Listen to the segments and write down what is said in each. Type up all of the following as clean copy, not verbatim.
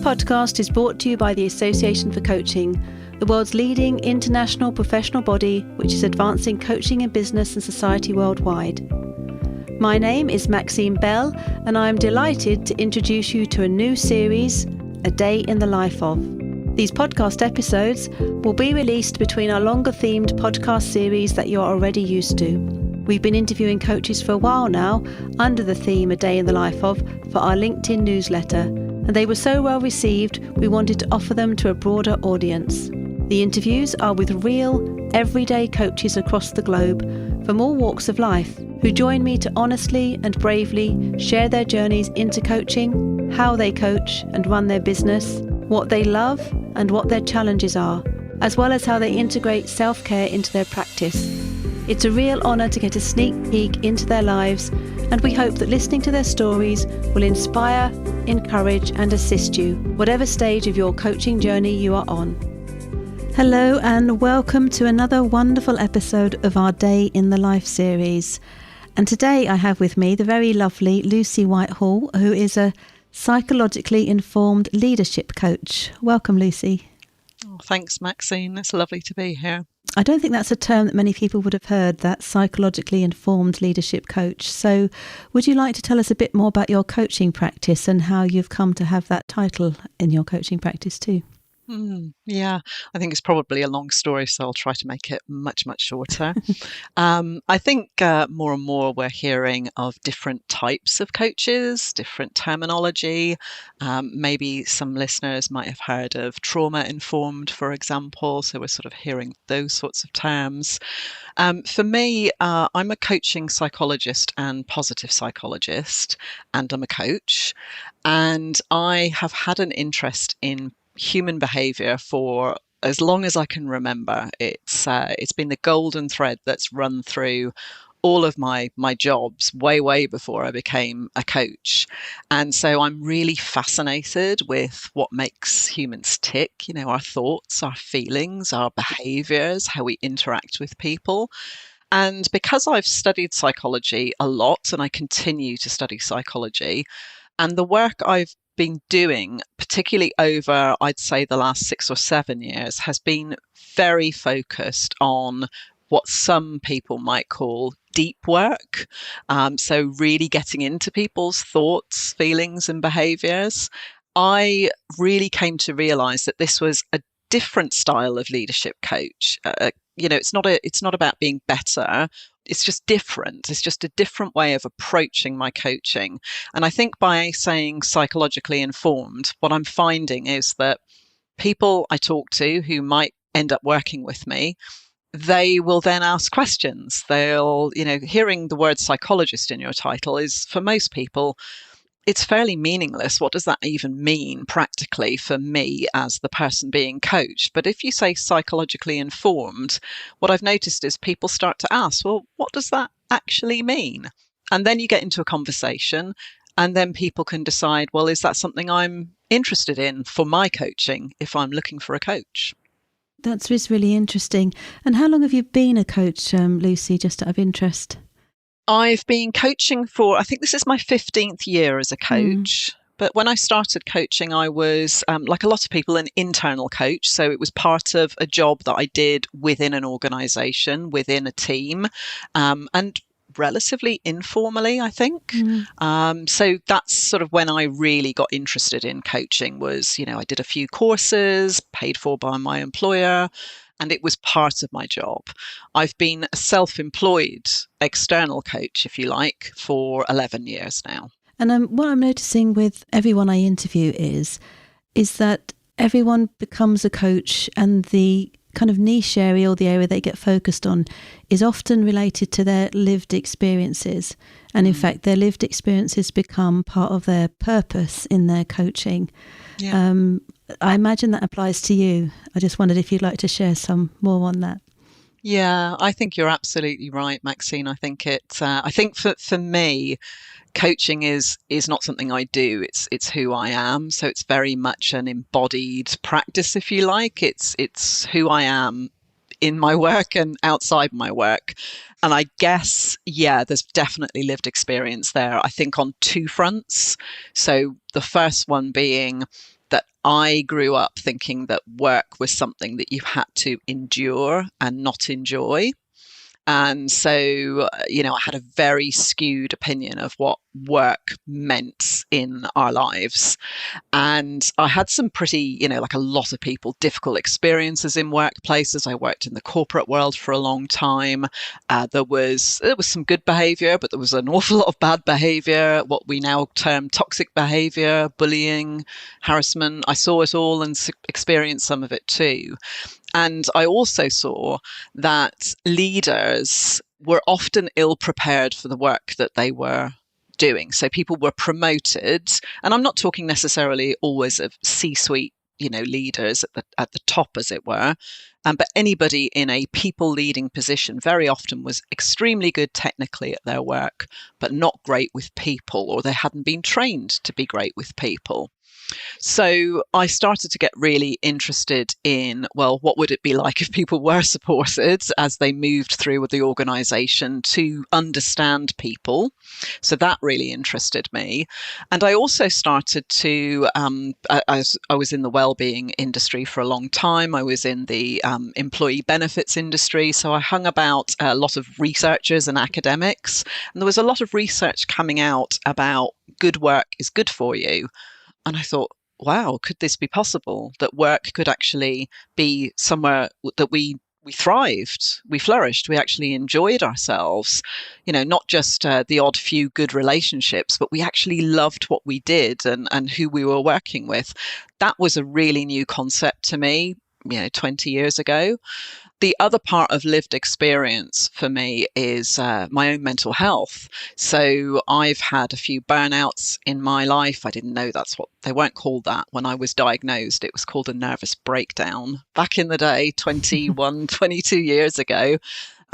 podcast is brought to you by the Association for Coaching, the world's leading international professional body which is advancing coaching in business and society worldwide. My name is Maxine Bell, and I am delighted to introduce you to a new series, A Day in the Life of. These podcast episodes will be released between our longer themed podcast series that you are already used to. We've been interviewing coaches for a while now under the theme A Day in the Life of for our LinkedIn newsletter, and they were so well received we wanted to offer them to a broader audience. The interviews are with real, everyday coaches across the globe from all walks of life who join me to honestly and bravely share their journeys into coaching, how they coach and run their business, what they love and what their challenges are, as well as how they integrate self-care into their practice. It's a real honour to get a sneak peek into their lives, and we hope that listening to their stories will inspire, encourage and assist you, whatever stage of your coaching journey you are on. Hello and welcome to another wonderful episode of our Day in the Life series. And today I have with me the very lovely Lucy Whitehall, who is a psychologically informed leadership coach. Welcome, Lucy. Oh, thanks, Maxine. It's lovely to be here. I don't think that's a term that many people would have heard, that psychologically informed leadership coach. So would you like to tell us a bit more about your coaching practice and how you've come to have that title in your coaching practice too? Yeah, I think it's probably a long story, so I'll try to make it much shorter. I think more and more we're hearing of different types of coaches, different terminology. Maybe some listeners might have heard of trauma-informed, for example, so we're sort of hearing those sorts of terms. For me, I'm a coaching psychologist and positive psychologist, and I'm a coach, and I have had an interest in human behaviour for as long as I can remember. It's been the golden thread that's run through all of my jobs way before I became a coach. And so I'm really fascinated with what makes humans tick, you know, our thoughts, our feelings, our behaviours, how we interact with people. And because I've studied psychology a lot, and I continue to study psychology, and the work I've been doing, particularly over, I'd say, the last 6 or 7 years, has been very focused on what some people might call deep work. So really getting into people's thoughts, feelings and behaviours. I really came to realise that this was a different style of leadership coach. It's not about being better. It's just different. It's just a different way of approaching my coaching. And I think by saying psychologically informed, what I'm finding is that people I talk to who might end up working with me, they will then ask questions. They'll, hearing the word psychologist in your title is, for most people, it's fairly meaningless. What does that even mean practically for me as the person being coached? But if you say psychologically informed, what I've noticed is people start to ask, well, what does that actually mean? And then you get into a conversation, and then people can decide, well, is that something I'm interested in for my coaching if I'm looking for a coach? That's really interesting. And how long have you been a coach, Lucy, just out of interest? I've been coaching for, I think this is my 15th year as a coach. But when I started coaching, I was, like a lot of people, an internal coach. So it was part of a job that I did within an organisation, within a team, and relatively informally, I think. So that's sort of when I really got interested in coaching was, I did a few courses paid for by my employer, and it was part of my job. I've been a self-employed external coach, if you like, for 11 years now. And what I'm noticing with everyone I interview is that everyone becomes a coach, and the kind of niche area or the area they get focused on is often related to their lived experiences. And in fact, their lived experiences become part of their purpose in their coaching. Yeah. I imagine that applies to you. I just wondered if you'd like to share some more on that. Yeah, I think you're absolutely right, Maxine. I think for me, coaching is not something I do. It's who I am. So it's very much an embodied practice, if you like. It's who I am in my work and outside my work. And I guess, there's definitely lived experience there, I think, on two fronts. So the first one being that I grew up thinking that work was something that you had to endure and not enjoy. And so, I had a very skewed opinion of what work meant in our lives. And I had some pretty, like a lot of people, difficult experiences in workplaces. I worked in the corporate world for a long time. There was some good behaviour, but there was an awful lot of bad behaviour, what we now term toxic behaviour, bullying, harassment. I saw it all and experienced some of it too. And I also saw that leaders were often ill prepared for the work that they were doing. So people were promoted, and I'm not talking necessarily always of C-suite, leaders at the top, as it were. But anybody in a people leading position very often was extremely good technically at their work, but not great with people, or they hadn't been trained to be great with people. So I started to get really interested in, well, what would it be like if people were supported as they moved through the organisation to understand people? So that really interested me. And I also started to, I was in the wellbeing industry for a long time. I was in the employee benefits industry. So I hung about a lot of researchers and academics. And there was a lot of research coming out about good work is good for you. And I thought, wow, could this be possible? That work could actually be somewhere that we thrived, we flourished, we actually enjoyed ourselves, not just the odd few good relationships, but we actually loved what we did and who we were working with. That was a really new concept to me, 20 years ago. The other part of lived experience for me is my own mental health. So I've had a few burnouts in my life. I didn't know they weren't called that when I was diagnosed. It was called a nervous breakdown. Back in the day, 21, 22 years ago,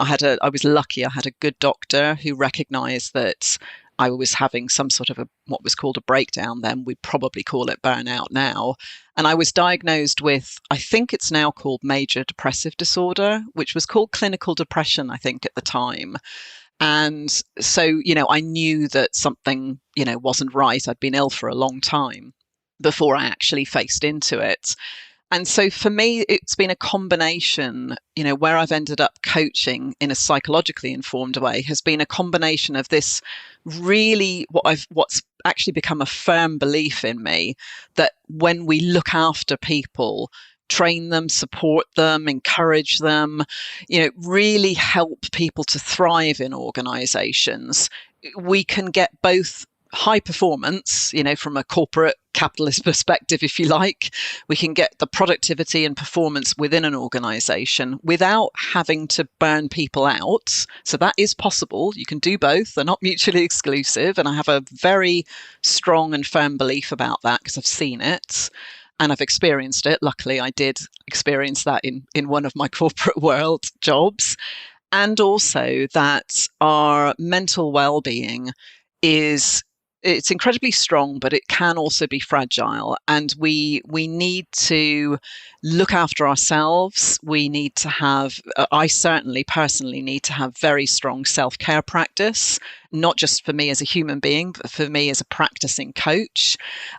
I was lucky. I had a good doctor who recognized that I was having some sort of what was called a breakdown then. We'd probably call it burnout now. And I was diagnosed with, I think it's now called major depressive disorder, which was called clinical depression, I think, at the time. And so, I knew that something, wasn't right. I'd been ill for a long time before I actually faced into it. And so for me, it's been a combination, where I've ended up coaching in a psychologically informed way has been a combination of this really what's actually become a firm belief in me that when we look after people, train them, support them, encourage them, really help people to thrive in organizations, we can get both high performance, from a corporate capitalist perspective, if you like. We can get the productivity and performance within an organization without having to burn people out. So that is possible. You can do both. They're not mutually exclusive. And I have a very strong and firm belief about that because I've seen it and I've experienced it. Luckily, I did experience that in one of my corporate world jobs. And also that our mental well-being it's incredibly strong, but it can also be fragile. And we need to look after ourselves. We need to have, I certainly personally need to have very strong self-care practice, not just for me as a human being, but for me as a practicing coach.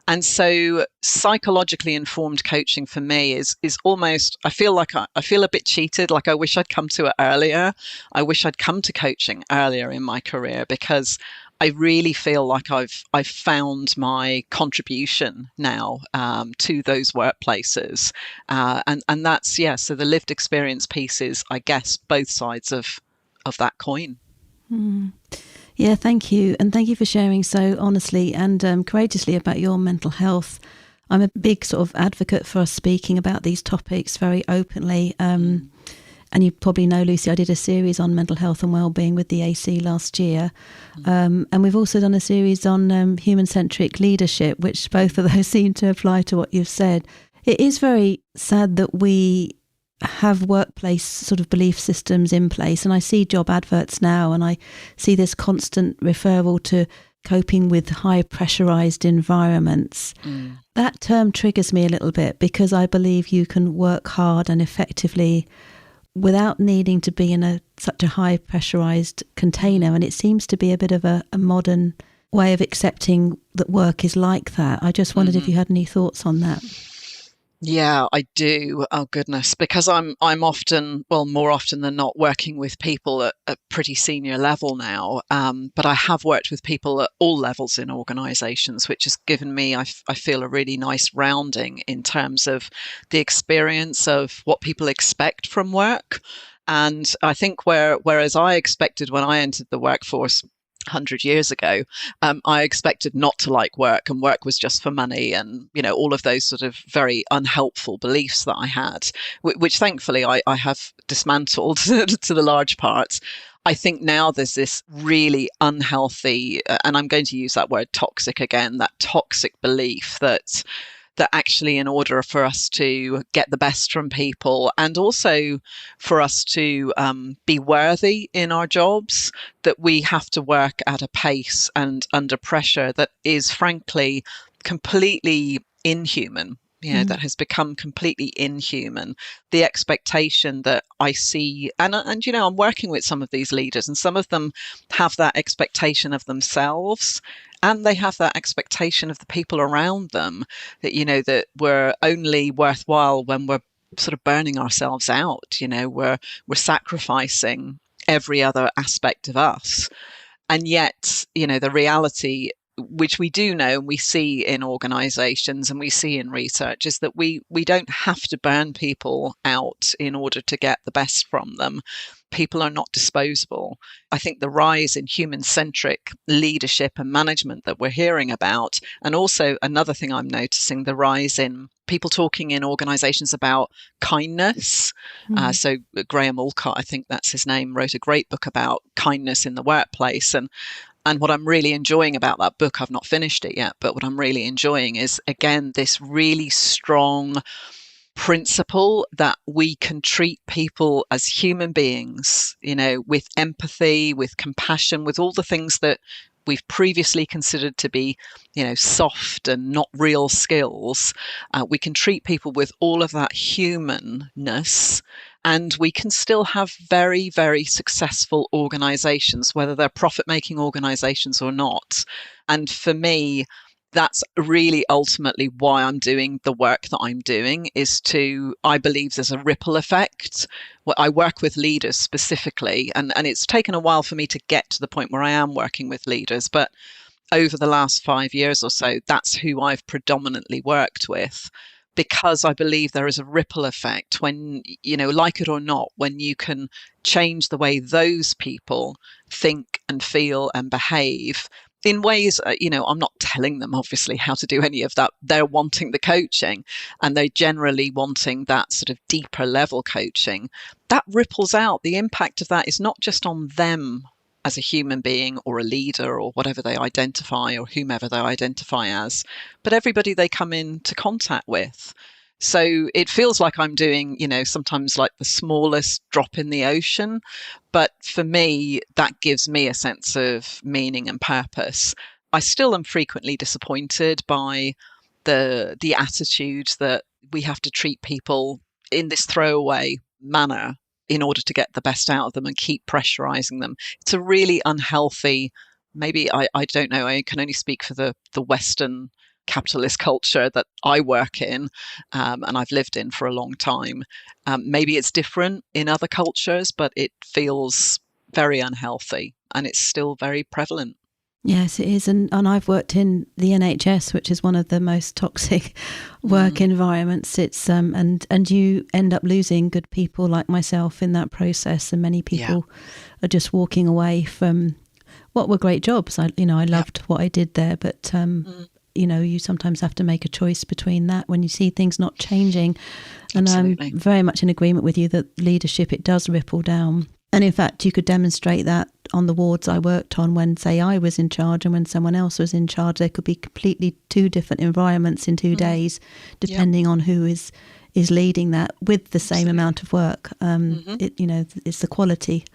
And so psychologically informed coaching for me is almost, I feel a bit cheated. Like I wish I'd come to it earlier. I wish I'd come to coaching earlier in my career because I really feel like I've found my contribution now to those workplaces, and that's so the lived experience piece is, I guess, both sides of that coin. Yeah, thank you, and thank you for sharing so honestly and courageously about your mental health. I'm a big sort of advocate for us speaking about these topics very openly. And you probably know, Lucy, I did a series on mental health and wellbeing with the AC last year. And we've also done a series on human-centric leadership, which both of those seem to apply to what you've said. It is very sad that we have workplace sort of belief systems in place. And I see job adverts now, and I see this constant referral to coping with high pressurized environments. That term triggers me a little bit because I believe you can work hard and effectively without needing to be in such a high pressurized container. And it seems to be a bit of a modern way of accepting that work is like that. I just wondered if you had any thoughts on that. Yeah, I do. Oh goodness, because I'm often, well, more often than not, working with people at pretty senior level now. But I have worked with people at all levels in organisations, which has given me, I feel, a really nice rounding in terms of the experience of what people expect from work. And I think whereas I expected when I entered the workforce 100 years ago, I expected not to like work, and work was just for money, and all of those sort of very unhelpful beliefs that I had, which thankfully I have dismantled to the large part. I think now there's this really unhealthy, and I'm going to use that word toxic again, that toxic belief that actually, in order for us to get the best from people, and also for us to be worthy in our jobs, that we have to work at a pace and under pressure that is frankly completely inhuman. That has become completely inhuman. The expectation that I see, and I'm working with some of these leaders, and some of them have that expectation of themselves, and they have that expectation of the people around them, that that we're only worthwhile when we're sort of burning ourselves out. We're sacrificing every other aspect of us. And yet, the reality, which we do know and we see in organizations and we see in research, is that we don't have to burn people out in order to get the best from them. People are not disposable. I think the rise in human-centric leadership and management that we're hearing about, and also another thing I'm noticing, the rise in people talking in organizations about kindness. So Graham Alcott, I think that's his name, wrote a great book about kindness in the workplace. And what I'm really enjoying about that book, I've not finished it yet, but what I'm really enjoying is, again, this really strong principle that we can treat people as human beings, with empathy, with compassion, with all the things that we've previously considered to be, soft and not real skills. We can treat people with all of that humanness, and we can still have very, very successful organizations, whether they're profit-making organizations or not. And for me, that's really ultimately why I'm doing the work that I'm doing, I believe there's a ripple effect. Well, I work with leaders specifically, and it's taken a while for me to get to the point where I am working with leaders. But over the last 5 years or so, that's who I've predominantly worked with, because I believe there is a ripple effect when, like it or not, when you can change the way those people think and feel and behave in ways, I'm not telling them obviously how to do any of that. They're wanting the coaching, and they're generally wanting that sort of deeper level coaching. That ripples out. The impact of that is not just on them as a human being or a leader or whatever they identify, or whomever they identify as, but everybody they come into contact with. So it feels like I'm doing, sometimes like the smallest drop in the ocean. But for me, that gives me a sense of meaning and purpose. I still am frequently disappointed by the attitude that we have to treat people in this throwaway manner in order to get the best out of them and keep pressurizing them. It's a really unhealthy, maybe, I don't know, I can only speak for the Western capitalist culture that I work in, and I've lived in for a long time. Maybe it's different in other cultures, but it feels very unhealthy, and it's still very prevalent. Yes, it is. And I've worked in the NHS, which is one of the most toxic work environments. It's and you end up losing good people like myself in that process, and many people are just walking away from what were great jobs. I loved what I did there, but you sometimes have to make a choice between that when you see things not changing. And Absolutely. I'm very much in agreement with you that leadership, it does ripple down. And in fact, you could demonstrate that on the wards I worked on when, say, I was in charge and when someone else was in charge. There could be completely two different environments in 2 days, depending on who is leading that with the same amount of work. It's the quality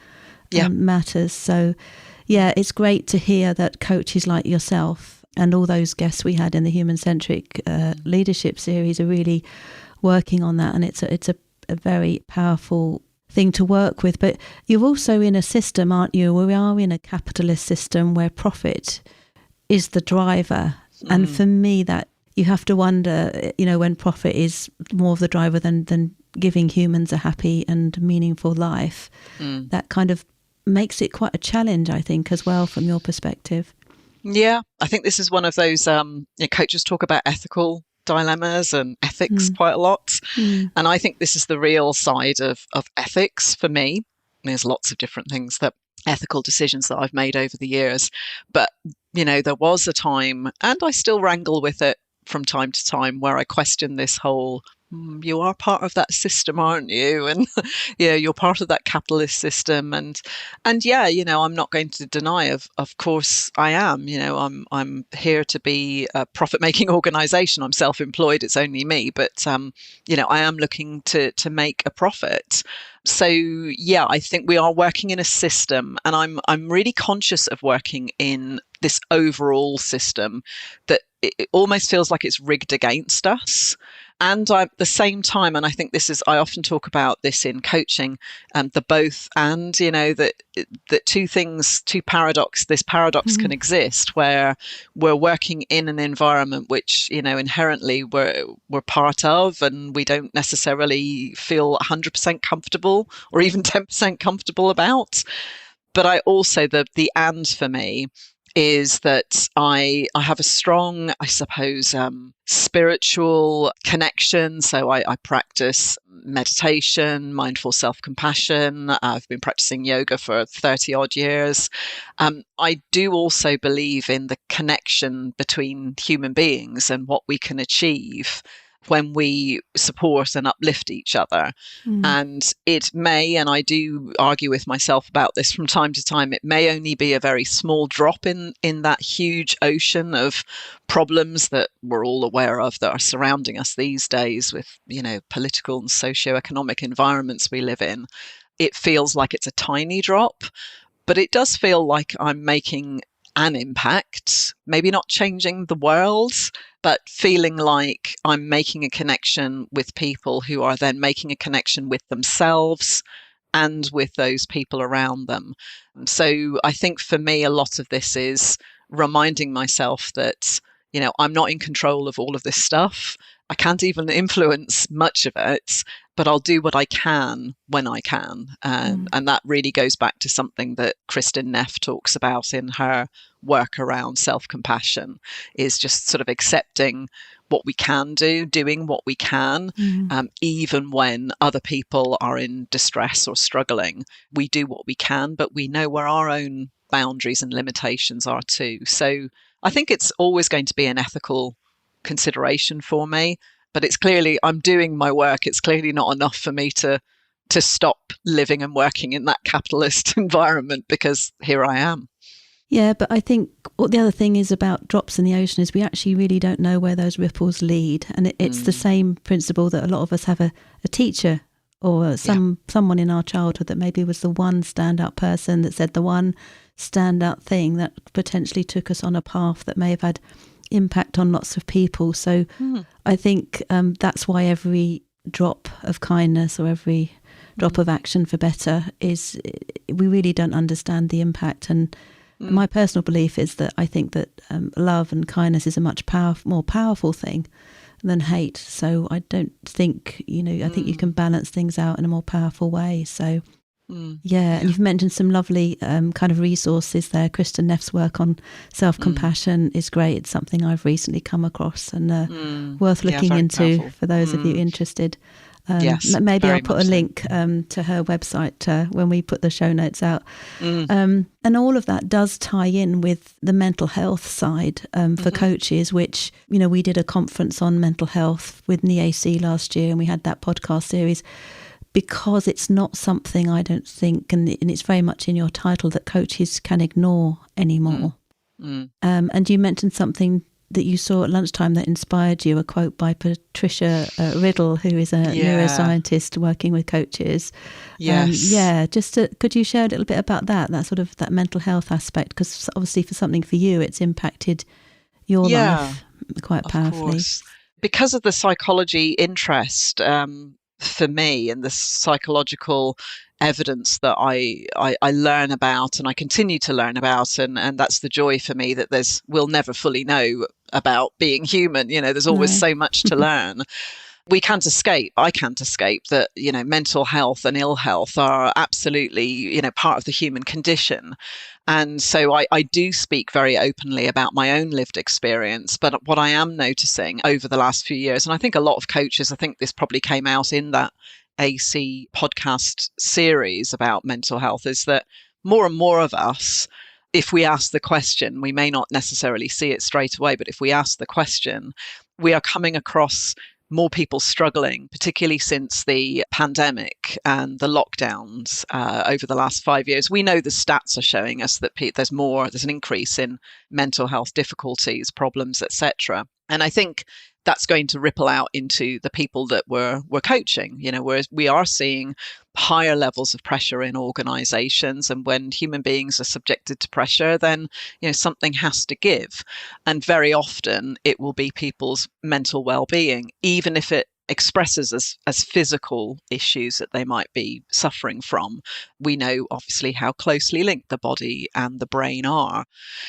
matters. So, it's great to hear that coaches like yourself and all those guests we had in the human-centric leadership series are really working on that. And it's a very powerful thing to work with. But you're also in a system, aren't you? We are in a capitalist system where profit is the driver. And for me, that you have to wonder, when profit is more of the driver than giving humans a happy and meaningful life, that kind of makes it quite a challenge, I think, as well, from your perspective. Yeah, I think this is one of those coaches talk about ethical dilemmas and ethics quite a lot. And I think this is the real side of ethics for me. There's lots of different things ethical decisions that I've made over the years. But, there was a time, and I still wrangle with it from time to time, where I question this whole, you are part of that system, aren't you? And you're part of that capitalist system. And yeah, I'm not going to deny of course I am. I'm here to be a profit-making organization. I'm self-employed. It's only me, but I am looking to make a profit. So yeah, I think we are working in a system, and I'm really conscious of working in this overall system that it almost feels like it's rigged against us. And at the same time, and I think I often talk about this in coaching, the both and, that this paradox can exist, where we're working in an environment which, inherently we're part of, and we don't necessarily feel 100% comfortable or even 10% comfortable about. But I also, the and for me is that I have a strong, I suppose, spiritual connection. So I practice meditation, mindful self-compassion. I've been practicing yoga for 30 odd years. I do also believe in the connection between human beings and what we can achieve when we support and uplift each other. And it may, and I do argue with myself about this from time to time, it may only be a very small drop in that huge ocean of problems that we're all aware of that are surrounding us these days with, political and socio-economic environments we live in. It feels like it's a tiny drop, but it does feel like I'm making an impact, maybe not changing the world, but feeling like I'm making a connection with people who are then making a connection with themselves and with those people around them. So I think for me, a lot of this is reminding myself that, I'm not in control of all of this stuff. I can't even influence much of it, but I'll do what I can when I can. And that really goes back to something that Kristin Neff talks about in her work around self-compassion, is just sort of accepting what we can do, doing what we can, even when other people are in distress or struggling. We do what we can, but we know where our own boundaries and limitations are too. So I think it's always going to be an ethical consideration for me, but it's clearly, I'm doing my work. It's clearly not enough for me to stop living and working in that capitalist environment, because here I am. Yeah, but I think what the other thing is about drops in the ocean is we actually really don't know where those ripples lead. And it's the same principle that a lot of us have a teacher or someone in our childhood that maybe was the one standout person that said the one standout thing that potentially took us on a path that may have had impact on lots of people. So I think that's why every drop of kindness or every drop of action for better is, we really don't understand the impact. And my personal belief is that I think that love and kindness is a much more powerful thing than hate. So I don't think, I think you can balance things out in a more powerful way. So yeah, and you've mentioned some lovely kind of resources there. Kristin Neff's work on self-compassion is great. It's something I've recently come across and worth looking into powerful for those of you interested. Yes, maybe I'll put a link to her website when we put the show notes out. And all of that does tie in with the mental health side for coaches, which, we did a conference on mental health with NEAC last year, and we had that podcast series, because it's not something, I don't think, and it's very much in your title, that coaches can ignore anymore. And you mentioned something that you saw at lunchtime that inspired you, a quote by Patricia Riddle, who is a neuroscientist working with coaches. Yes. Could you share a little bit about that sort of that mental health aspect? Because obviously for something for you, it's impacted your life quite powerfully. Of course. Because of the psychology interest, for me, and the psychological evidence that I learn about and I continue to learn about, and that's the joy for me, that we'll never fully know about being human. There's always so much to learn. I can't escape that, mental health and ill health are absolutely, part of the human condition. And so I do speak very openly about my own lived experience. But what I am noticing over the last few years, and I think a lot of coaches, I think this probably came out in that AC podcast series about mental health, is that more and more of us, if we ask the question, we may not necessarily see it straight away, but if we ask the question, we are coming across more people struggling, particularly since the pandemic and the lockdowns over the last 5 years. We know the stats are showing us that there's an increase in mental health difficulties, problems, etc. And I think that's going to ripple out into the people that we're coaching, whereas we are seeing higher levels of pressure in organizations. And when human beings are subjected to pressure, then, something has to give. And very often it will be people's mental well-being, even if it expresses as physical issues that they might be suffering from. We know obviously how closely linked the body and the brain are.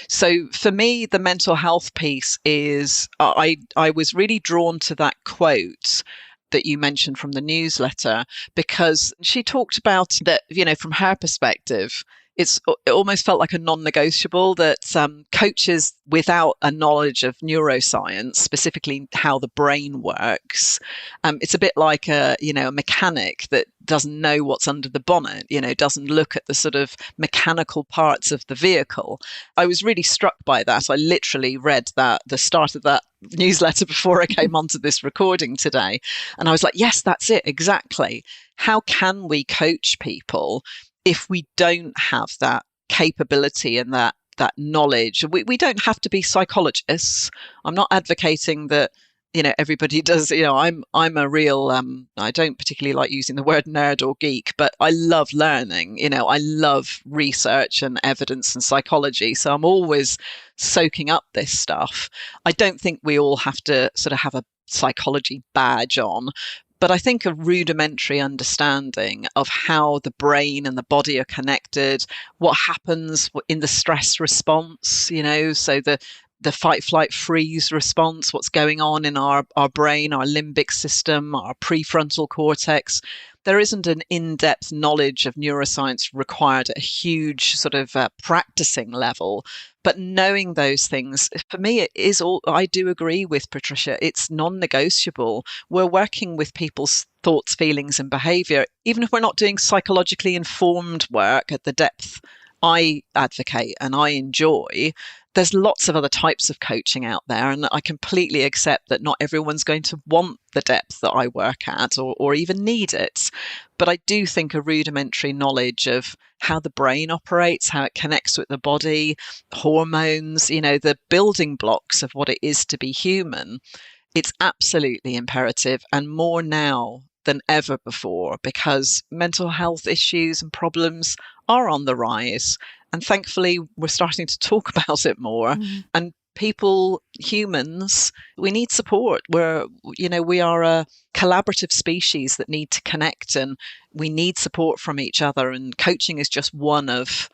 So for me, the mental health piece is, I was really drawn to that quote that you mentioned from the newsletter, because she talked about that, from her perspective, it almost felt like a non-negotiable that coaches without a knowledge of neuroscience, specifically how the brain works, it's a bit like a mechanic that doesn't know what's under the bonnet, doesn't look at the sort of mechanical parts of the vehicle. I was really struck by that. I literally read the start of that newsletter before I came onto this recording today. And I was like, yes, that's it, exactly. How can we coach people if we don't have that capability and that knowledge? We don't have to be psychologists. I'm not advocating that, everybody does. I'm a real, I don't particularly like using the word nerd or geek, but I love learning. I love research and evidence and psychology. So I'm always soaking up this stuff. I don't think we all have to sort of have a psychology badge on. But I think a rudimentary understanding of how the brain and the body are connected, what happens in the stress response, so the fight, flight, freeze response, what's going on in our brain, our limbic system, our prefrontal cortex. There isn't an in-depth knowledge of neuroscience required at a huge sort of practicing level. But knowing those things, for me, it is all. I do agree with Patricia. It's non-negotiable. We're working with people's thoughts, feelings, and behaviour, even if we're not doing psychologically informed work at the depth I advocate and I enjoy. There's lots of other types of coaching out there, and I completely accept that not everyone's going to want the depth that I work at or even need it. But I do think a rudimentary knowledge of how the brain operates, how it connects with the body, hormones, the building blocks of what it is to be human, it's absolutely imperative, and more now than ever before, because mental health issues and problems are on the rise. And thankfully, we're starting to talk about it more. And people, humans, we need support. We are a collaborative species that need to connect, and we need support from each other. And coaching is just one of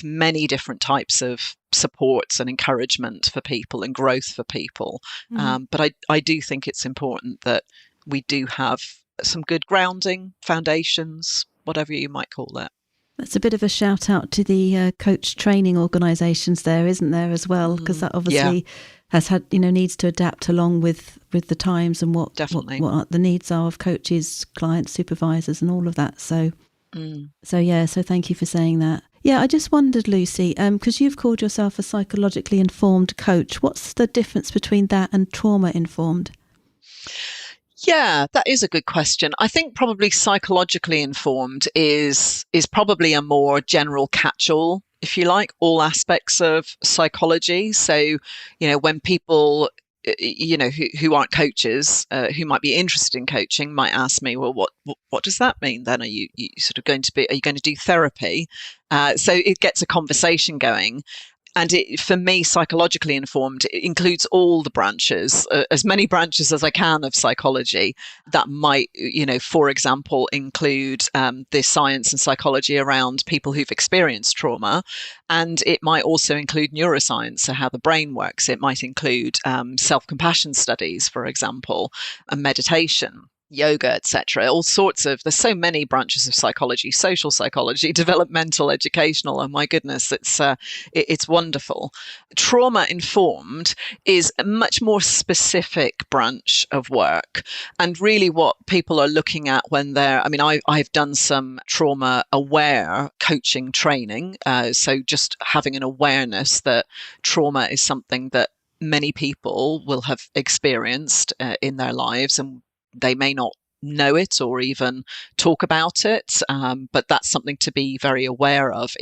many different types of supports and encouragement for people and growth for people. But I do think it's important that we do have some good grounding, foundations, whatever you might call it. That's a bit of a shout out to the coach training organisations there, isn't there, as well? Because that obviously has had, needs to adapt along with the times and what the needs are of coaches, clients, supervisors and all of that. So thank you for saying that. Yeah, I just wondered, Lucy, because you've called yourself a psychologically informed coach. What's the difference between that and trauma informed? Yeah, that is a good question. I think probably psychologically informed is probably a more general catch-all, if you like, all aspects of psychology. So, when people, who aren't coaches, who might be interested in coaching, might ask me, well, what does that mean then? Are you sort of are you going to do therapy? So it gets a conversation going. And for me, psychologically informed, it includes all the branches, as many branches as I can of psychology. That might, for example, include the science and psychology around people who've experienced trauma. And it might also include neuroscience, so how the brain works. It might include self-compassion studies, for example, and meditation, yoga, etc. All sorts of, there's so many branches of psychology, social psychology, developmental, educational. Oh my goodness, it's wonderful. Trauma informed is a much more specific branch of work, and really what people are looking at when I've done some trauma aware coaching training, so just having an awareness that trauma is something that many people will have experienced in their lives, and they may not know it or even talk about it, but that's something to be very aware of,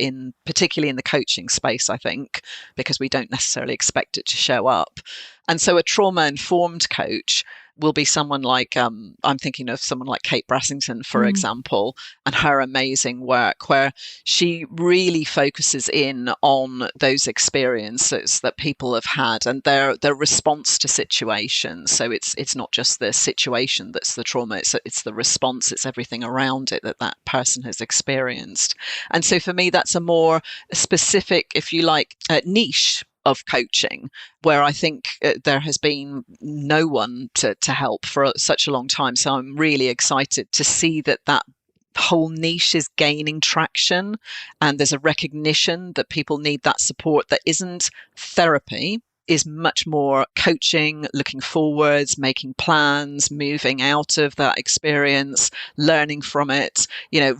particularly in the coaching space, I think, because we don't necessarily expect it to show up. And so a trauma-informed coach will be someone like, I'm thinking of someone like Kate Brassington, for example, and her amazing work, where she really focuses in on those experiences that people have had and their response to situations. So it's not just the situation that's the trauma, it's the response, it's everything around it that person has experienced. And so for me, that's a more specific, if you like, niche of coaching, where I think there has been no one to help for such a long time. So I'm really excited to see that whole niche is gaining traction, and there's a recognition that people need that support that isn't therapy, is much more coaching, looking forwards, making plans, moving out of that experience, learning from it,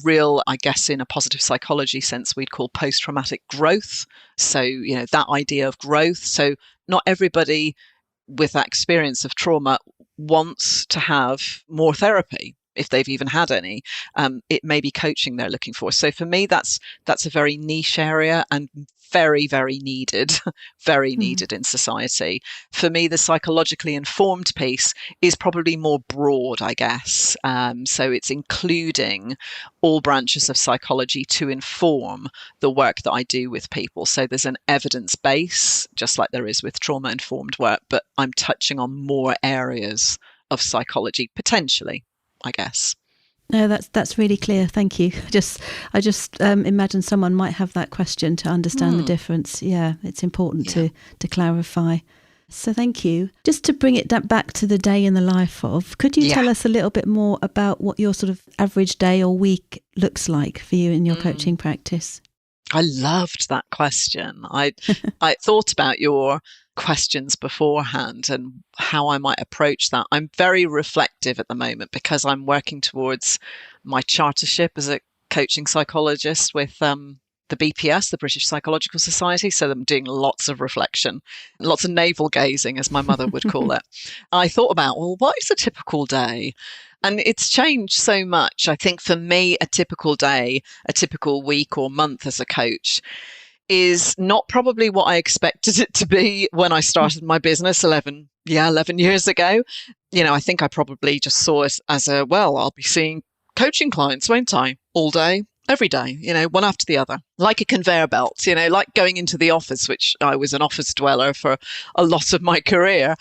real, I guess in a positive psychology sense, we'd call post-traumatic growth. So, that idea of growth. So not everybody with that experience of trauma wants to have more therapy, if they've even had any. It may be coaching they're looking for. So for me, that's a very niche area and very, very needed, very needed in society. For me, the psychologically informed piece is probably more broad, I guess. So it's including all branches of psychology to inform the work that I do with people. So there's an evidence base, just like there is with trauma-informed work, but I'm touching on more areas of psychology, potentially, I guess. No, that's really clear. Thank you. I just imagine someone might have that question to understand the difference. Yeah, it's important to clarify. So thank you. Just to bring it back to the day in the life of, could you tell us a little bit more about what your sort of average day or week looks like for you in your coaching practice? I loved that question. I thought about your questions beforehand and how I might approach that. I'm very reflective at the moment because I'm working towards my chartership as a coaching psychologist with the BPS, the British Psychological Society. So I'm doing lots of reflection, lots of navel gazing, as my mother would call it. I thought about, well, what is a typical day? And it's changed so much. I think for me, a typical day, a typical week or month as a coach is not probably what I expected it to be when I started my business 11 years ago. I think I probably just saw it as I'll be seeing coaching clients, won't I? All day, every day, one after the other, like a conveyor belt, like going into the office, which I was an office dweller for a lot of my career,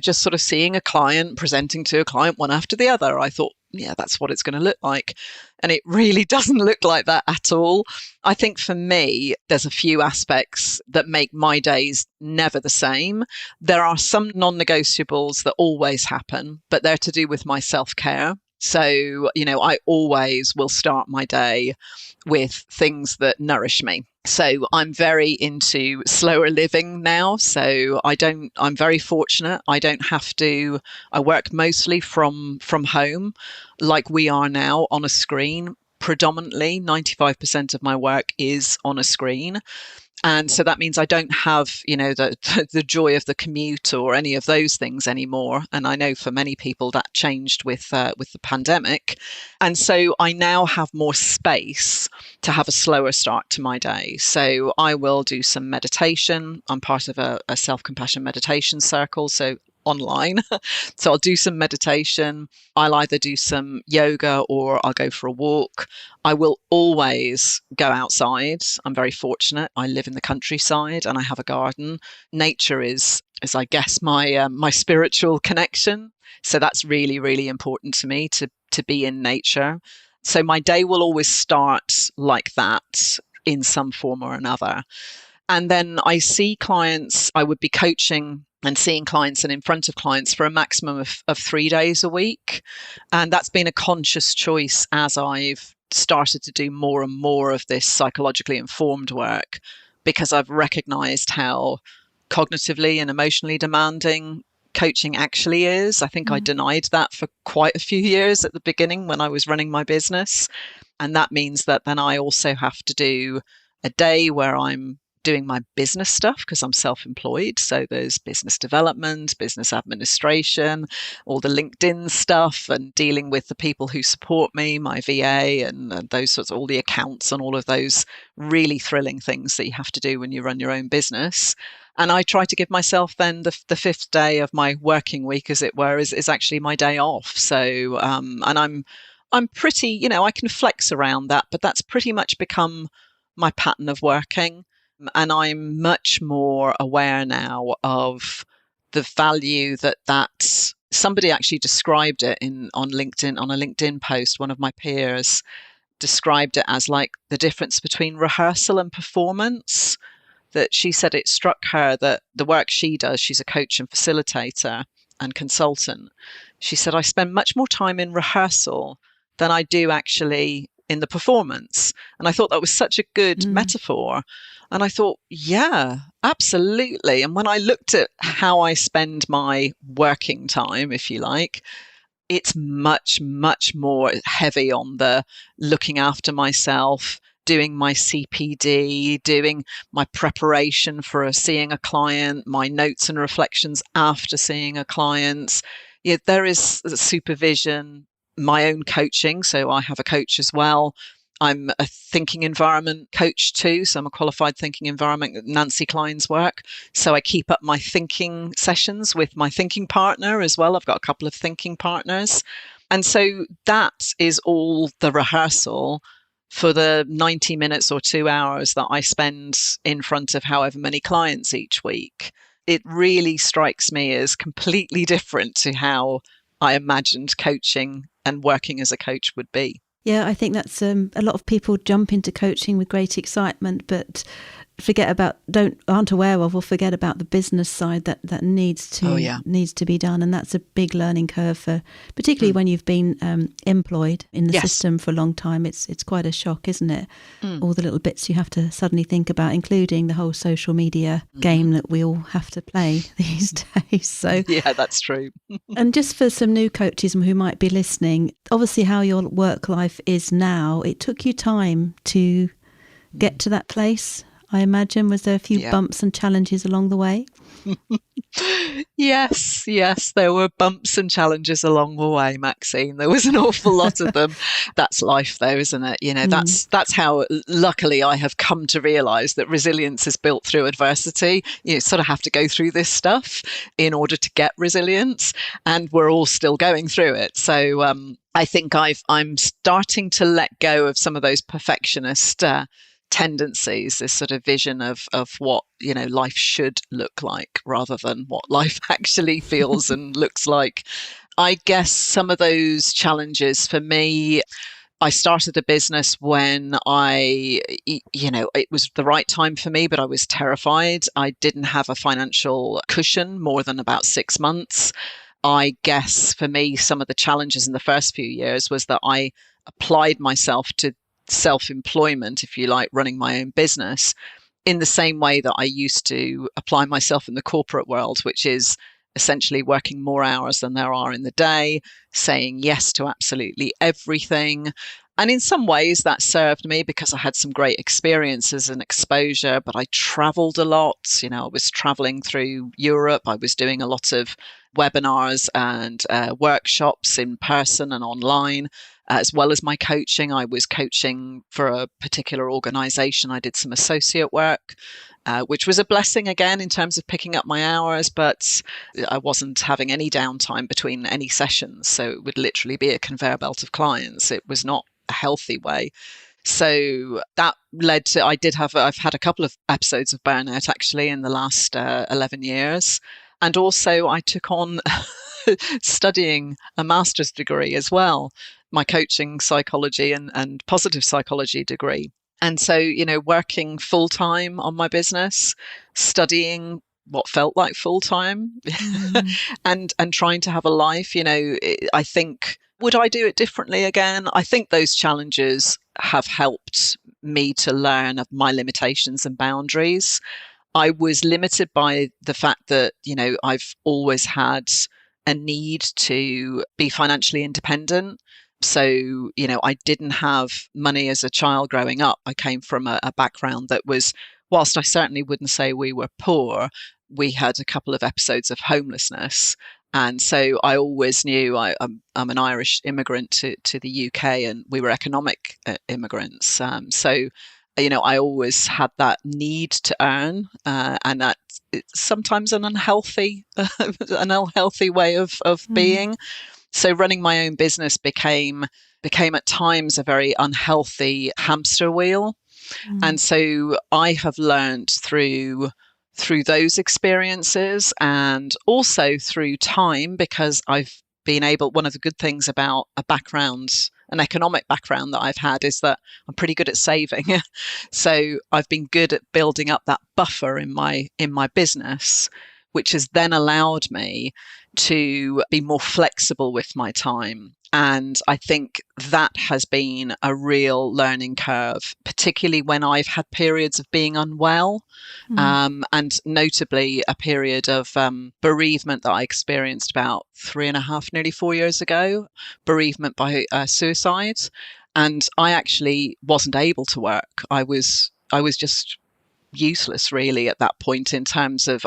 just sort of seeing a client, presenting to a client one after the other. I thought, yeah, that's what it's going to look like. And it really doesn't look like that at all. I think for me, there's a few aspects that make my days never the same. There are some non-negotiables that always happen, but they're to do with my self-care. So, I always will start my day with things that nourish me. So I'm very into slower living now. So I'm very fortunate. I work mostly from home, like we are now, on a screen. Predominantly 95% of my work is on a screen. And so that means I don't have, the joy of the commute or any of those things anymore. And I know for many people that changed with the pandemic. And so I now have more space to have a slower start to my day. So I will do some meditation. I'm part of a self-compassion meditation circle. So online. So I'll do some meditation. I'll either do some yoga or I'll go for a walk. I will always go outside. I'm very fortunate. I live in the countryside and I have a garden. Nature is I guess, my spiritual connection. So that's really, really important to me to be in nature. So my day will always start like that in some form or another. And then I see clients, I would be coaching and seeing clients and in front of clients for a maximum of 3 days a week. And that's been a conscious choice as I've started to do more and more of this psychologically informed work, because I've recognized how cognitively and emotionally demanding coaching actually is. I think I denied that for quite a few years at the beginning when I was running my business. And that means that then I also have to do a day where I'm doing my business stuff because I'm self-employed. So there's business development, business administration, all the LinkedIn stuff and dealing with the people who support me, my VA and those sorts of all the accounts and all of those really thrilling things that you have to do when you run your own business. And I try to give myself then the fifth day of my working week, as it were, is actually my day off. So, and I'm pretty, I can flex around that, but that's pretty much become my pattern of working. And I'm much more aware now of the value that somebody actually described it on LinkedIn, on a LinkedIn post. One of my peers described it as like the difference between rehearsal and performance. That she said it struck her that the work she does, she's a coach and facilitator and consultant. She said, I spend much more time in rehearsal than I do actually in the performance. And I thought that was such a good metaphor. And I thought, yeah, absolutely. And when I looked at how I spend my working time, if you like, it's much, much more heavy on the looking after myself, doing my CPD, doing my preparation for seeing a client, my notes and reflections after seeing a client. Yeah, there is supervision, my own coaching. So I have a coach as well. I'm a thinking environment coach too. So I'm a qualified thinking environment, Nancy Klein's work. So I keep up my thinking sessions with my thinking partner as well. I've got a couple of thinking partners. And so that is all the rehearsal for the 90 minutes or 2 hours that I spend in front of however many clients each week. It really strikes me as completely different to how I imagined coaching and working as a coach would be. Yeah, I think that's a lot of people jump into coaching with great excitement, but aren't aware of or forget about the business side that needs to be done, and that's a big learning curve for particularly when you've been employed in the system for a long time. It's quite a shock, isn't it? All the little bits you have to suddenly think about, including the whole social media game that we all have to play these days. So yeah, that's true. And just for some new coaches who might be listening, obviously how your work life is now, it took you time to get to that place, I imagine. Was there a few bumps and challenges along the way? Yes, there were bumps and challenges along the way, Maxine. There was an awful lot of them. That's life though, isn't it? That's how luckily I have come to realise that resilience is built through adversity. You sort of have to go through this stuff in order to get resilience, and we're all still going through it. So I think I'm starting to let go of some of those perfectionist tendencies, this sort of vision of what life should look like rather than what life actually feels and looks like. I guess some of those challenges for me, I started a business when it was the right time for me, but I was terrified. I didn't have a financial cushion more than about 6 months. I guess for me, some of the challenges in the first few years was that I applied myself to self-employment, if you like, running my own business in the same way that I used to apply myself in the corporate world, which is essentially working more hours than there are in the day, saying yes to absolutely everything. And in some ways that served me because I had some great experiences and exposure, but I traveled a lot. I was traveling through Europe. I was doing a lot of webinars and workshops in person and online. As well as my coaching, I was coaching for a particular organisation. I did some associate work, which was a blessing again in terms of picking up my hours, but I wasn't having any downtime between any sessions. So it would literally be a conveyor belt of clients. It was not a healthy way. So that led to, I've had a couple of episodes of burnout actually in the last 11 years. And also I took on studying a master's degree as well, my coaching psychology and positive psychology degree. And so, working full time on my business, studying what felt like full time, and trying to have a life, I think, would I do it differently again? I think those challenges have helped me to learn of my limitations and boundaries. I was limited by the fact that, I've always had a need to be financially independent. So, I didn't have money as a child growing up. I came from a background that was, whilst I certainly wouldn't say we were poor, we had a couple of episodes of homelessness. And so I always knew I'm an Irish immigrant to the UK, and we were economic immigrants. So, I always had that need to earn, and that it's sometimes an unhealthy way of being. So running my own business became at times a very unhealthy hamster wheel. And so I have learned through those experiences, and also through time, because I've been able, one of the good things about an economic background that I've had, is that I'm pretty good at saving. So I've been good at building up that buffer in my business, which has then allowed me to be more flexible with my time. And I think that has been a real learning curve, particularly when I've had periods of being unwell, and notably a period of bereavement that I experienced about 3.5, nearly 4 years ago, bereavement by suicide. And I actually wasn't able to work. I was just useless really at that point, in terms of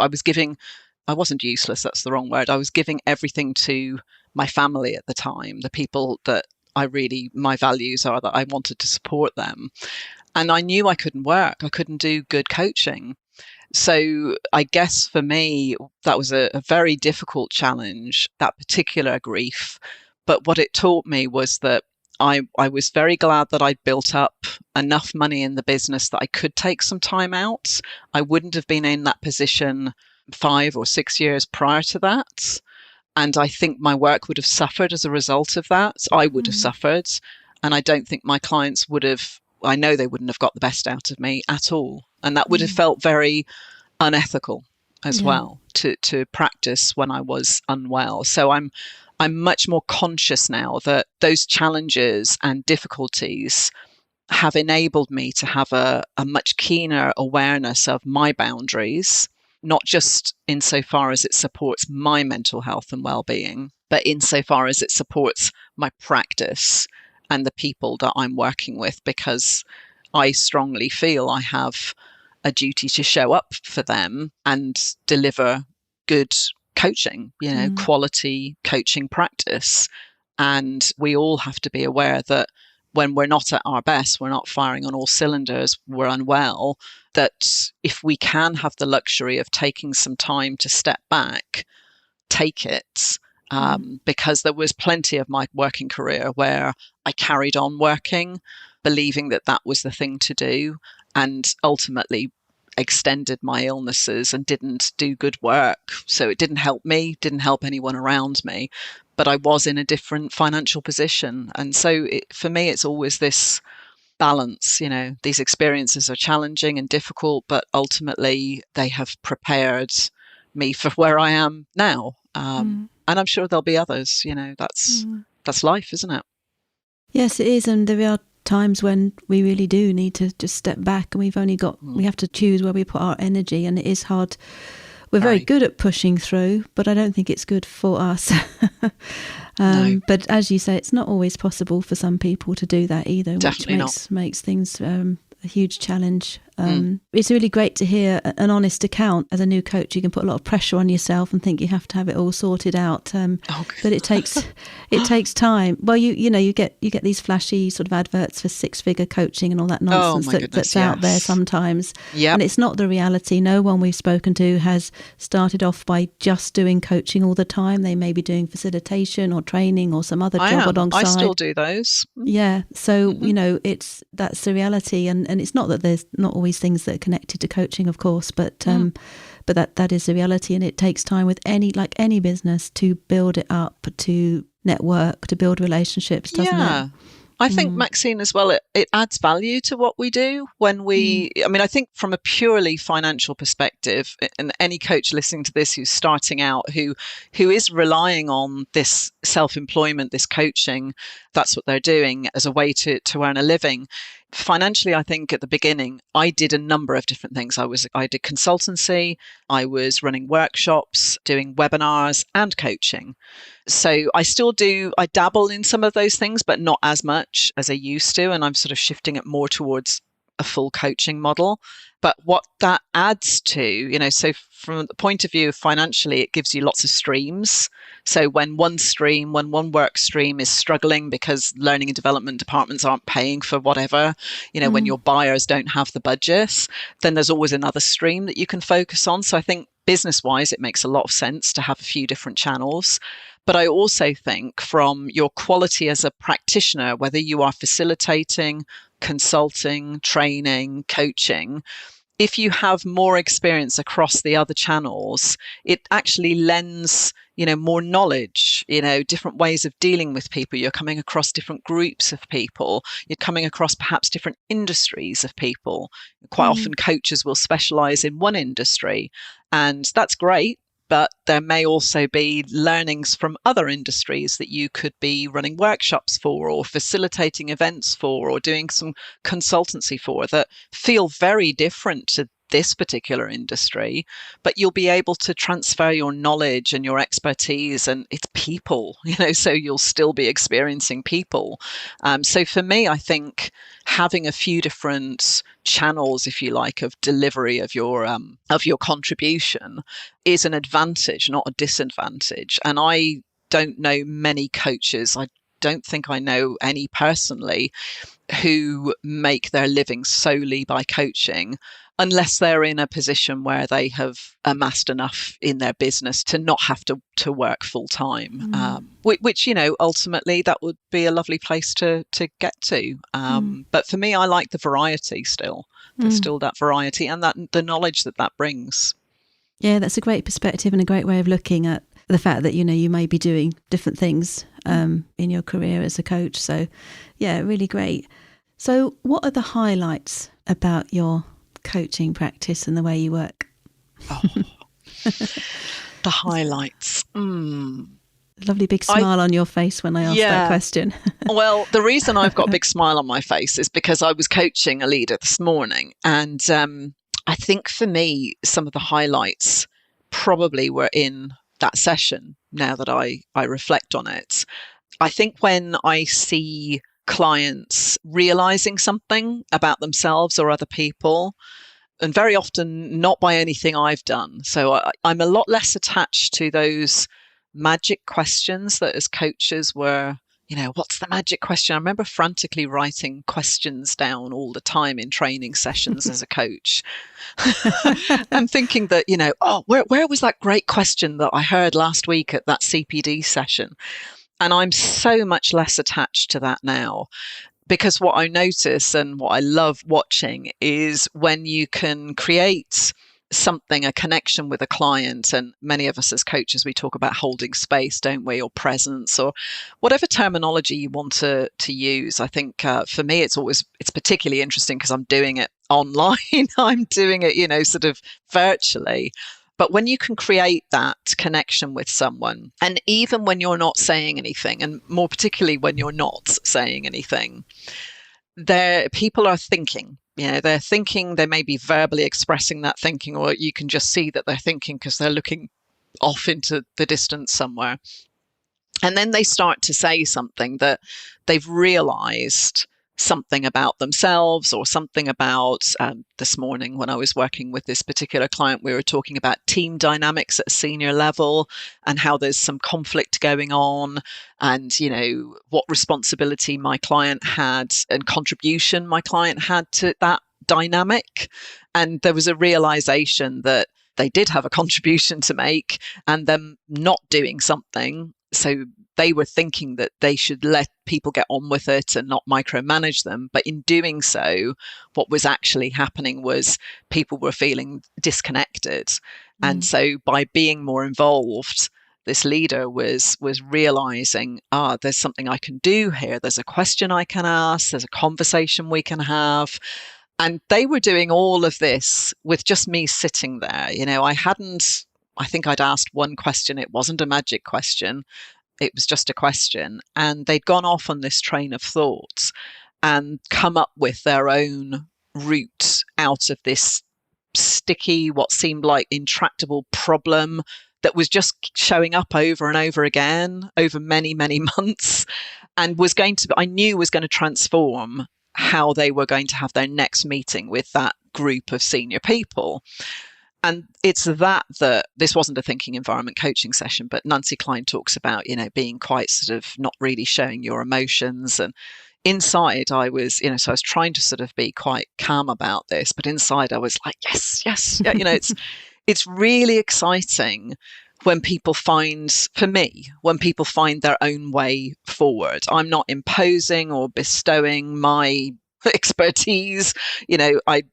I wasn't useless, that's the wrong word. I was giving everything to my family at the time, the people that my values are that I wanted to support them. And I knew I couldn't work. I couldn't do good coaching. So I guess for me, that was a very difficult challenge, that particular grief. But what it taught me was that I was very glad that I'd built up enough money in the business that I could take some time out. I wouldn't have been in that position 5 or 6 years prior to that. And I think my work would have suffered as a result of that. I would have suffered. And I don't think my clients I know they wouldn't have got the best out of me at all. And that would have felt very unethical as well to practice when I was unwell. So I'm much more conscious now that those challenges and difficulties have enabled me to have a much keener awareness of my boundaries, not just insofar as it supports my mental health and well-being, but insofar as it supports my practice and the people that I'm working with, because I strongly feel I have a duty to show up for them and deliver good coaching, quality coaching practice. And we all have to be aware that when we're not at our best, we're not firing on all cylinders, we're unwell, that if we can have the luxury of taking some time to step back, take it. Because there was plenty of my working career where I carried on working, believing that that was the thing to do, and ultimately extended my illnesses and didn't do good work. So it didn't help me, didn't help anyone around me, but I was in a different financial position. And so for me, it's always this balance. These experiences are challenging and difficult, but ultimately they have prepared me for where I am now. And I'm sure there'll be others. That's life, isn't it? Yes, it is. And there are times when we really do need to just step back, and we have to choose where we put our energy, and it is hard. We're very good at pushing through, but I don't think it's good for us. No. But as you say, it's not always possible for some people to do that either, Definitely which makes things a huge challenge. It's really great to hear an honest account. As a new coach, you can put a lot of pressure on yourself and think you have to have it all sorted out. But it takes time. Well, you get these flashy sort of adverts for 6-figure coaching and all that nonsense that's out there sometimes. Yep. And it's not the reality. No one we've spoken to has started off by just doing coaching all the time. They may be doing facilitation or training or some other job alongside. I still do those. Yeah. So, that's the reality. And it's not that there's not always things that are connected to coaching, of course, but that is the reality. And it takes time with any business to build it up, to network, to build relationships, doesn't it? I think, Maxine, as well, it adds value to what we do when I think from a purely financial perspective, and any coach listening to this who's starting out, who is relying on this self-employment, this coaching, that's what they're doing as a way to earn a living. Financially, I think at the beginning, I did a number of different things. I did consultancy, I was running workshops, doing webinars and coaching. So I dabble in some of those things, but not as much as I used to. And I'm sort of shifting it more towards a full coaching model. But what that adds to, so from the point of view of financially, it gives you lots of streams. So when one work stream is struggling because learning and development departments aren't paying for whatever, when your buyers don't have the budgets, then there's always another stream that you can focus on. So I think business-wise, it makes a lot of sense to have a few different channels. But I also think from your quality as a practitioner, whether you are facilitating, consulting, training, coaching, if you have more experience across the other channels, it actually lends, more knowledge, different ways of dealing with people. You're coming across different groups of people. You're coming across perhaps different industries of people. Quite often coaches will specialize in one industry, and that's great. But there may also be learnings from other industries that you could be running workshops for or facilitating events for or doing some consultancy for that feel very different to this particular industry, but you'll be able to transfer your knowledge and your expertise, and it's people, so you'll still be experiencing people. So for me, I think having a few different channels, if you like, of delivery of your contribution is an advantage, not a disadvantage. And I don't know many coaches. I don't think I know any personally who make their living solely by coaching, unless they're in a position where they have amassed enough in their business to not have to work full time, which, ultimately that would be a lovely place to get to. But for me, I like the variety still. There's still that variety and that the knowledge that brings. Yeah, that's a great perspective and a great way of looking at the fact that, you may be doing different things in your career as a coach. So, yeah, really great. So what are the highlights about your coaching practice and the way you work? The highlights. Lovely big smile on your face when I asked that question. Well, the reason I've got a big smile on my face is because I was coaching a leader this morning. And I think for me, some of the highlights probably were in that session now that I reflect on it. I think when I see clients realizing something about themselves or other people, and very often not by anything I've done. So I'm a lot less attached to those magic questions that as coaches were, what's the magic question? I remember frantically writing questions down all the time in training sessions as a coach. And thinking that, where was that great question that I heard last week at that CPD session? And I'm so much less attached to that now. Because what I notice and what I love watching is when you can create something, a connection with a client, and many of us as coaches, we talk about holding space, don't we, or presence, or whatever terminology you want to use. I think for me, it's particularly interesting because I'm doing it online. I'm doing it, sort of virtually. But when you can create that connection with someone, and even when you're not saying anything, and more particularly when you're not saying anything, people are thinking. They're thinking, they may be verbally expressing that thinking, or you can just see that they're thinking because they're looking off into the distance somewhere. And then they start to say something that they've realized something about themselves or something about this morning when I was working with this particular client, we were talking about team dynamics at a senior level and how there's some conflict going on, and what responsibility my client had and contribution my client had to that dynamic. And there was a realization that they did have a contribution to make and them not doing something. So they were thinking that they should let people get on with it and not micromanage them. But in doing so, what was actually happening was people were feeling disconnected. And so by being more involved, this leader was realizing, there's something I can do here. There's a question I can ask. There's a conversation we can have. And they were doing all of this with just me sitting there. I think I'd asked one question. It wasn't a magic question. It was just a question. And they'd gone off on this train of thought and come up with their own route out of this sticky, what seemed like intractable problem that was just showing up over and over again over many, many months, and I knew was going to transform how they were going to have their next meeting with that group of senior people. And it's that this wasn't a thinking environment coaching session, but Nancy Klein talks about, being quite sort of not really showing your emotions. And inside I was, so I was trying to sort of be quite calm about this, but inside I was like, yes, yeah, it's really exciting when people find their own way forward. I'm not imposing or bestowing my expertise. I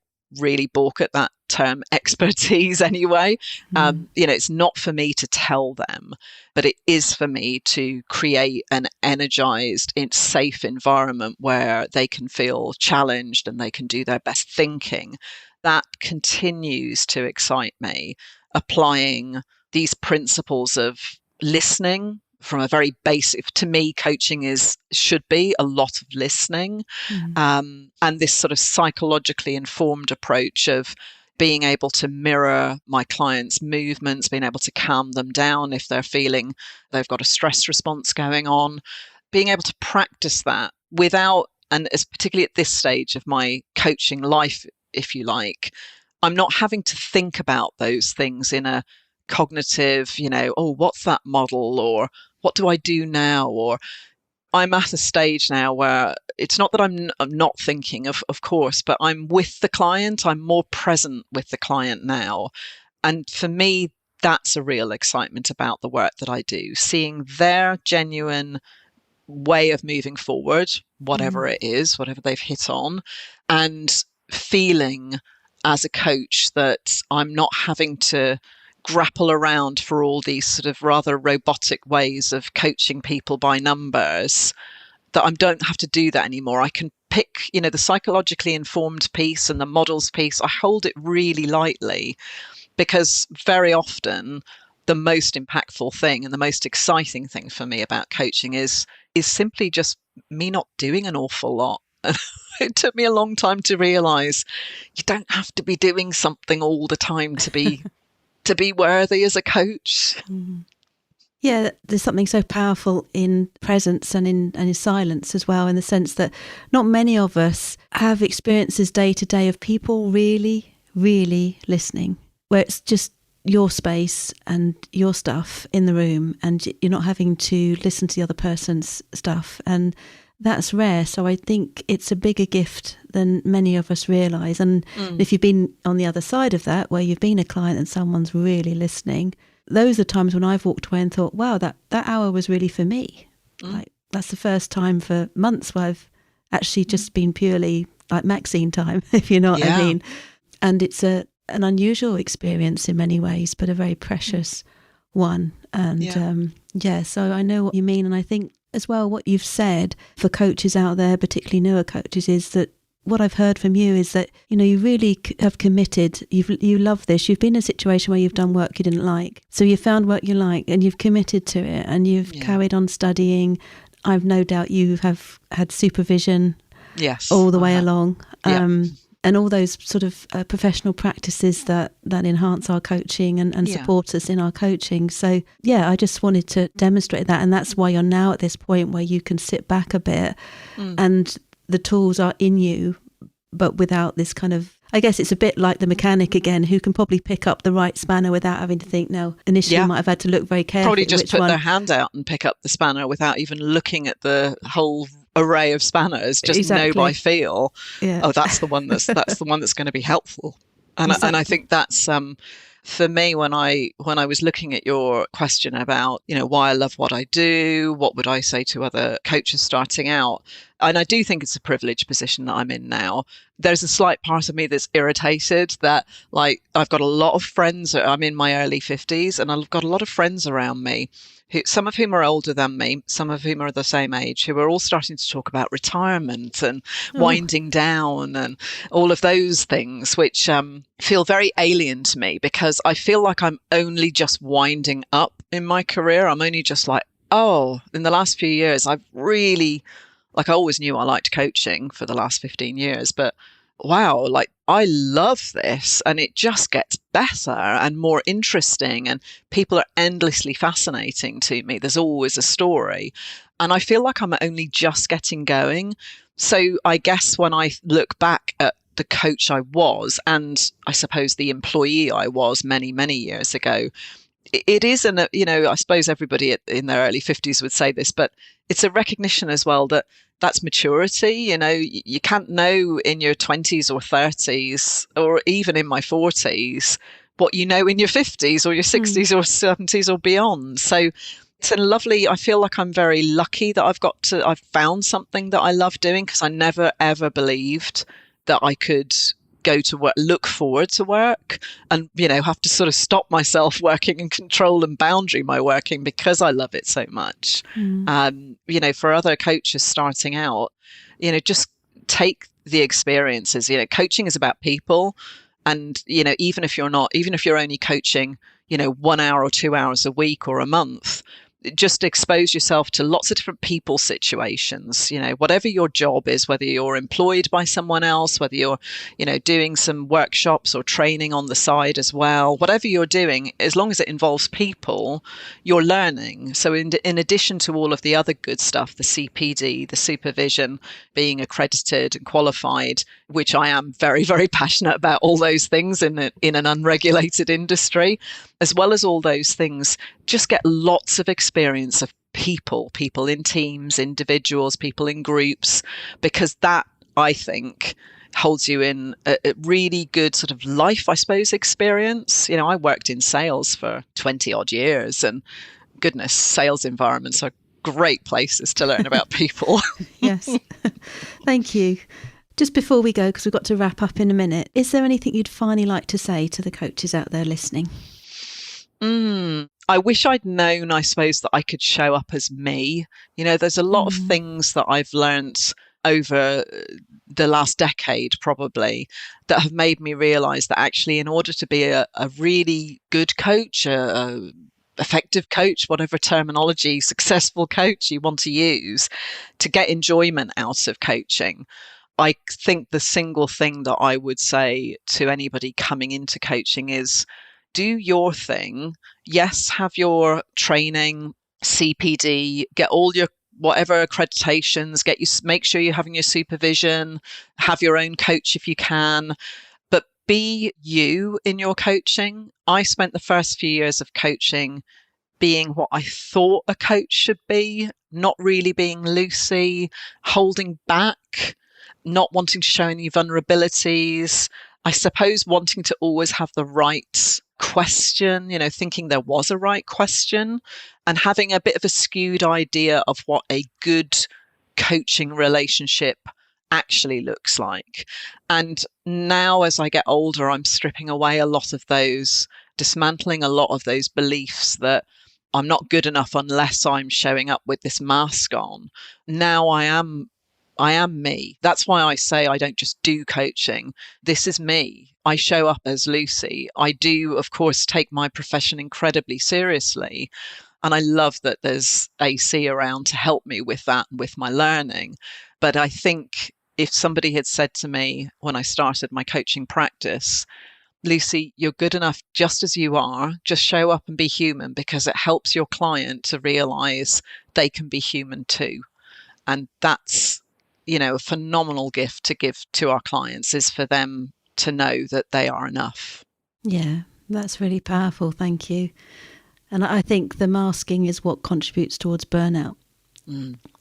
really balk at that term expertise anyway. It's not for me to tell them, but it is for me to create an energized, safe environment where they can feel challenged and they can do their best thinking. That continues to excite me. Applying these principles of listening from a very basic, to me, coaching should be a lot of listening, and this sort of psychologically informed approach of being able to mirror my clients' movements, being able to calm them down if they're feeling they've got a stress response going on, being able to practice that without, and particularly at this stage of my coaching life, if you like, I'm not having to think about those things in a cognitive, what's that model, or what do I do now? Or I'm at a stage now where it's not that I'm not thinking, of course, but I'm with the client. I'm more present with the client now. And for me, that's a real excitement about the work that I do, seeing their genuine way of moving forward, whatever it is, whatever they've hit on, and feeling as a coach that I'm not having to grapple around for all these sort of rather robotic ways of coaching people by numbers, that I don't have to do that anymore. I can pick, the psychologically informed piece and the models piece. I hold it really lightly, because very often the most impactful thing and the most exciting thing for me about coaching is simply just me not doing an awful lot. It took me a long time to realize you don't have to be doing something all the time to be worthy as a coach. Yeah, there's something so powerful in presence and in silence as well, in the sense that not many of us have experiences day to day of people really, really listening, where it's just your space and your stuff in the room, and you're not having to listen to the other person's stuff. And that's rare. So I think it's a bigger gift than many of us realise. And if you've been on the other side of that, where you've been a client and someone's really listening, those are times when I've walked away and thought, wow, that hour was really for me. Like, that's the first time for months where I've actually just been purely like Maxine time, if you know what I mean. And it's an unusual experience in many ways, but a very precious one. And so I know what you mean. And I think as well, what you've said for coaches out there, particularly newer coaches, is that what I've heard from you is that, you really have committed. You love this. You've been in a situation where you've done work you didn't like. So you found work you like and you've committed to it and you've carried on studying. I've no doubt you have had supervision all the way along. And all those sort of professional practices that enhance our coaching and support us in our coaching. So, I just wanted to demonstrate that. And that's why you're now at this point where you can sit back a bit and the tools are in you, but without this kind of, I guess it's a bit like the mechanic again, who can probably pick up the right spanner without having to think. No, initially might have had to look very carefully. Probably just put their hand out and pick up the spanner without even looking at the whole array of spanners. Just know by feel. Yeah. Oh, that's the one that's going to be helpful. And I think that's for me, when I was looking at your question about, why I love what I do, what would I say to other coaches starting out? And I do think it's a privileged position that I'm in now. There's a slight part of me that's irritated that, like, I've got a lot of friends. I'm in my early 50s, and I've got a lot of friends around me, some of whom are older than me, some of whom are the same age, who are all starting to talk about retirement and winding down and all of those things, which feel very alien to me, because I feel like I'm only just winding up in my career. I'm only just like, in the last few years, I've really, like, I always knew I liked coaching for the last 15 years, but wow, like, I love this, and it just gets better and more interesting, and people are endlessly fascinating to me. There's always a story, and I feel like I'm only just getting going. So I guess when I look back at the coach I was, and I suppose the employee I was many, many years ago, it is, I suppose everybody in their early 50s would say this, but it's a recognition as well that that's maturity. You can't know in your 20s or 30s, or even in my 40s, what you know in your 50s or your 60s or 70s or beyond. So it's I feel like I'm very lucky that I've found something that I love doing, because I never, ever believed that I could go to work, look forward to work, and have to sort of stop myself working and control and boundary my working, because I love it so much. For other coaches starting out, just take the experiences. Coaching is about people, and even if you're only coaching 1 hour or 2 hours a week or a month, just expose yourself to lots of different people situations, whatever your job is, whether you're employed by someone else, whether you're, doing some workshops or training on the side as well, whatever you're doing, as long as it involves people, you're learning. So in addition to all of the other good stuff, the CPD, the supervision, being accredited and qualified, which I am very, very passionate about, all those things in an unregulated industry, as well as all those things, just get lots of experience of people in teams, individuals, people in groups, because that, I think, holds you in a really good sort of life, I suppose, experience. I worked in sales for 20 odd years, and goodness, sales environments are great places to learn about people. Yes. Thank you. Just before we go, because we've got to wrap up in a minute, is there anything you'd finally like to say to the coaches out there listening? I wish I'd known, I suppose, that I could show up as me. There's a lot of things that I've learnt over the last decade, probably, that have made me realise that actually, in order to be a really good coach, a effective coach, whatever terminology, successful coach you want to use, to get enjoyment out of coaching, I think the single thing that I would say to anybody coming into coaching is, do your thing. Yes, have your training, CPD, get all your whatever accreditations, make sure you're having your supervision, have your own coach if you can, but be you in your coaching. I spent the first few years of coaching being what I thought a coach should be, not really being Lucy, holding back, not wanting to show any vulnerabilities. I suppose wanting to always have the right question, thinking there was a right question, and having a bit of a skewed idea of what a good coaching relationship actually looks like. And now, as I get older, I'm stripping away a lot of those, dismantling a lot of those beliefs that I'm not good enough unless I'm showing up with this mask on. Now I am me. That's why I say I don't just do coaching. This is me. I show up as Lucy. I do, of course, take my profession incredibly seriously. And I love that there's AC around to help me with that and with my learning. But I think if somebody had said to me when I started my coaching practice, Lucy, you're good enough just as you are, just show up and be human, because it helps your client to realize they can be human too. And that's a phenomenal gift to give to our clients, is for them to know that they are enough. Yeah, that's really powerful. Thank you. And I think the masking is what contributes towards burnout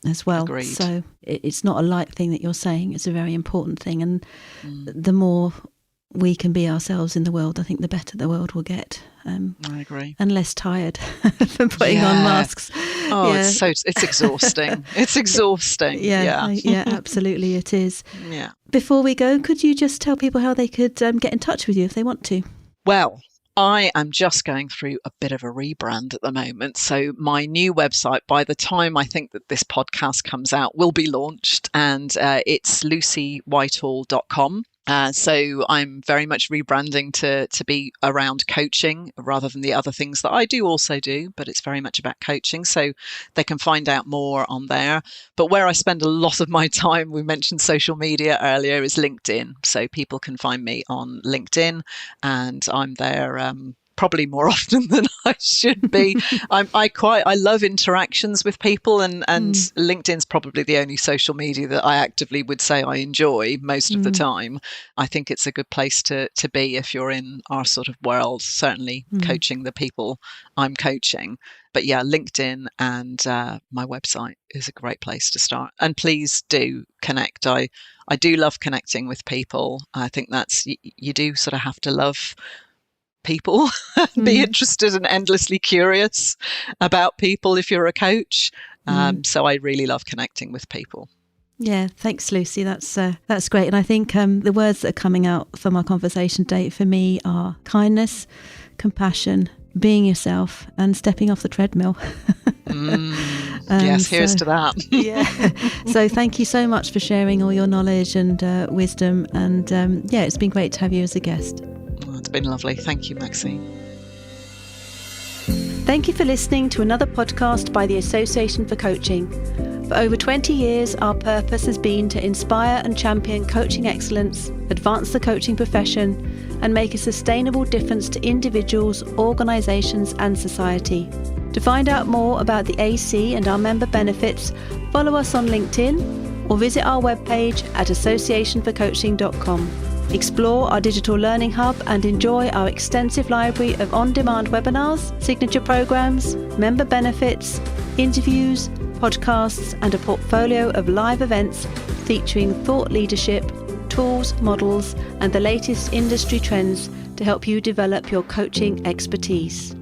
as well. Agreed. So it's not a light thing that you're saying. It's a very important thing. And the more we can be ourselves in the world, I think the better the world will get. I agree. And less tired from putting on masks. Oh, it's exhausting. It's exhausting. Yeah, absolutely it is. Yeah. Before we go, could you just tell people how they could get in touch with you if they want to? Well, I am just going through a bit of a rebrand at the moment. So my new website, by the time I think that this podcast comes out, will be launched, and it's lucywhitehall.com. So I'm very much rebranding to be around coaching rather than the other things that I do also do, but it's very much about coaching. So they can find out more on there. But where I spend a lot of my time, we mentioned social media earlier, is LinkedIn. So people can find me on LinkedIn, and I'm there probably more often than I should be. I love interactions with people, and LinkedIn's probably the only social media that I actively would say I enjoy most of the time. I think it's a good place to be if you're in our sort of world, certainly coaching the people I'm coaching. But yeah, LinkedIn and my website is a great place to start. And please do connect. I do love connecting with people. I think that's, you do sort of have to love people, be interested and endlessly curious about people if you're a coach. So I really love connecting with people. Yeah, thanks, Lucy. That's great. And I think the words that are coming out from our conversation today for me are kindness, compassion, being yourself, and stepping off the treadmill. Yes, here's to that. Yeah. So thank you so much for sharing all your knowledge and wisdom. And it's been great to have you as a guest. It's been lovely. Thank you, Maxine. Thank you for listening to another podcast by the Association for Coaching. For over 20 years, our purpose has been to inspire and champion coaching excellence, advance the coaching profession, and make a sustainable difference to individuals, organisations and society. To find out more about the AC and our member benefits, follow us on LinkedIn or visit our webpage at associationforcoaching.com. Explore our digital learning hub and enjoy our extensive library of on-demand webinars, signature programs, member benefits, interviews, podcasts, and a portfolio of live events featuring thought leadership, tools, models, and the latest industry trends to help you develop your coaching expertise.